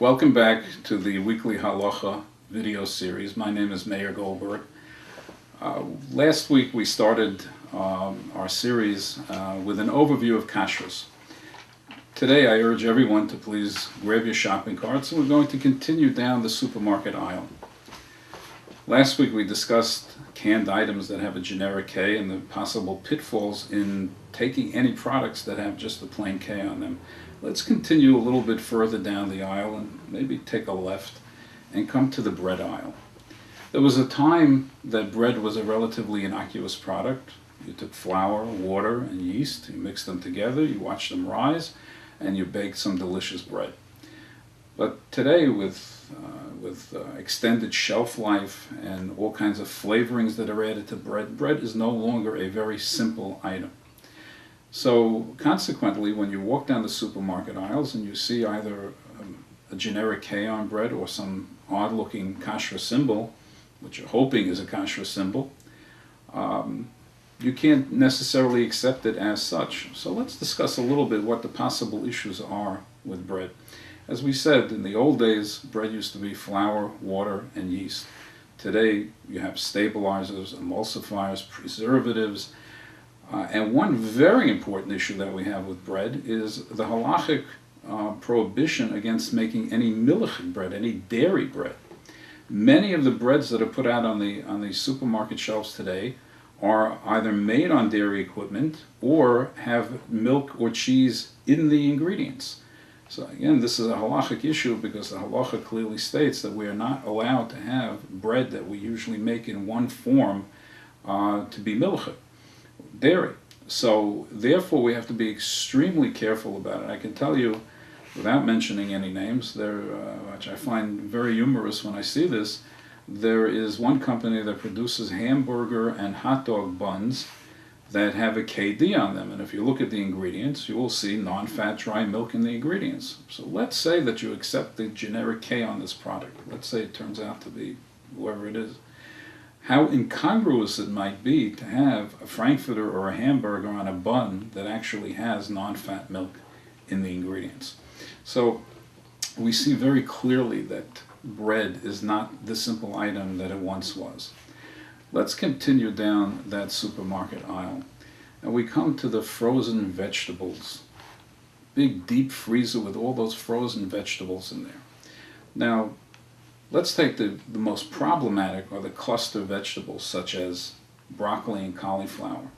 Welcome back to the weekly Halacha Video Series. My name is Meir Goldberg. Last week we started our series with an overview of Kashrus. Today I urge everyone to please grab your shopping carts, and we're going to continue down the supermarket aisle. Last week we discussed canned items that have a generic K and the possible pitfalls in taking any products that have just a plain K on them. Let's continue a little bit further down the aisle and maybe take a left and come to the bread aisle. There was a time that bread was a relatively innocuous product. You took flour, water, and yeast, you mixed them together, you watched them rise, and you baked some delicious bread. But today, with extended shelf life and all kinds of flavorings that are added to bread is no longer a very simple item. So consequently, when you walk down the supermarket aisles and you see either a generic K on bread or some odd-looking Kashrus symbol, which you're hoping is a Kashrus symbol, you can't necessarily accept it as such. So let's discuss a little bit what the possible issues are with bread. As we said, in the old days, bread used to be flour, water, and yeast. Today, you have stabilizers, emulsifiers, preservatives, and one very important issue that we have with bread is the halachic prohibition against making any milchik bread, any dairy bread. Many of the breads that are put out on the supermarket shelves today are either made on dairy equipment or have milk or cheese in the ingredients. So again, this is a halachic issue because the halacha clearly states that we are not allowed to have bread that we usually make in one form to be milchik, dairy. So therefore we have to be extremely careful about it. I can tell you, without mentioning any names, which I find very humorous when I see this, there is one company that produces hamburger and hot dog buns that have a KD on them, and if you look at the ingredients, you will see non-fat dry milk in the ingredients. So let's say that you accept the generic K on this product. Let's say it turns out to be whoever it is. How incongruous it might be to have a frankfurter or a hamburger on a bun that actually has non-fat milk in the ingredients. So we see very clearly that bread is not the simple item that it once was. Let's continue down that supermarket aisle, and we come to the frozen vegetables. Big deep freezer with all those frozen vegetables in there. Now, let's take the most problematic or the cluster vegetables such as broccoli and cauliflower.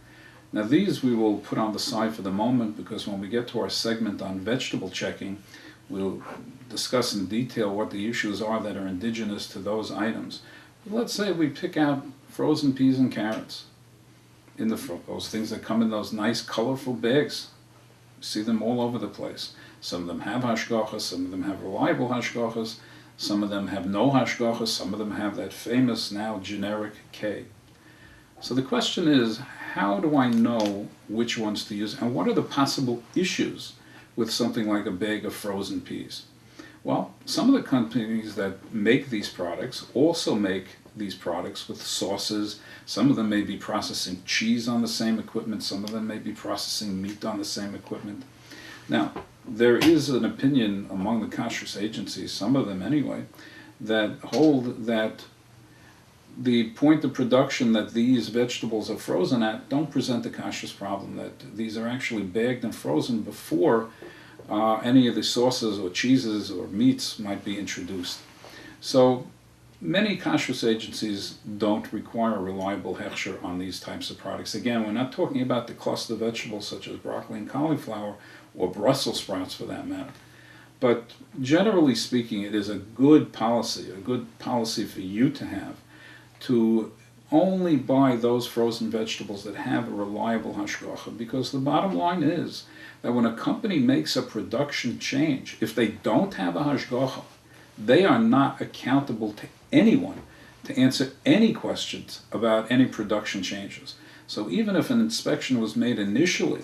Now these we will put on the side for the moment because when we get to our segment on vegetable checking, we'll discuss in detail what the issues are that are indigenous to those items. But let's say we pick out frozen peas and carrots, in those things that come in those nice colorful bags. You see them all over the place. Some of them have hashkafas, some of them have reliable hashkafas, some of them have no hashkafas, some of them have that famous now generic K. So the question is, how do I know which ones to use, and what are the possible issues with something like a bag of frozen peas? Well, some of the companies that make these products also make these products with sauces. Some of them may be processing cheese on the same equipment. Some of them may be processing meat on the same equipment. Now, there is an opinion among the Kashrus agencies, some of them anyway, that hold that the point of production that these vegetables are frozen at don't present a Kashrus problem, that these are actually bagged and frozen before any of the sauces or cheeses or meats might be introduced. So many Kashrus agencies don't require reliable hechsher on these types of products. Again, we're not talking about the cluster vegetables such as broccoli and cauliflower or Brussels sprouts for that matter. But generally speaking, it is a good policy for you to have, to only buy those frozen vegetables that have a reliable hashkafa, because the bottom line is that when a company makes a production change, if they don't have a hashkafa, they are not accountable to anyone to answer any questions about any production changes. So even if an inspection was made initially,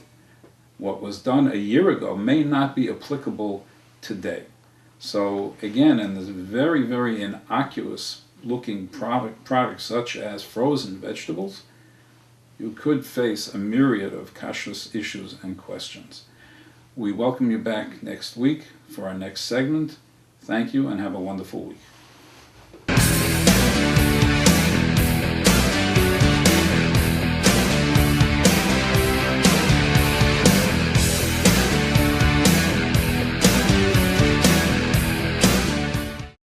what was done a year ago may not be applicable today. So again, in this very, very innocuous looking products such as frozen vegetables, you could face a myriad of kashrus issues and questions. We welcome you back next week for our next segment. Thank you and have a wonderful week.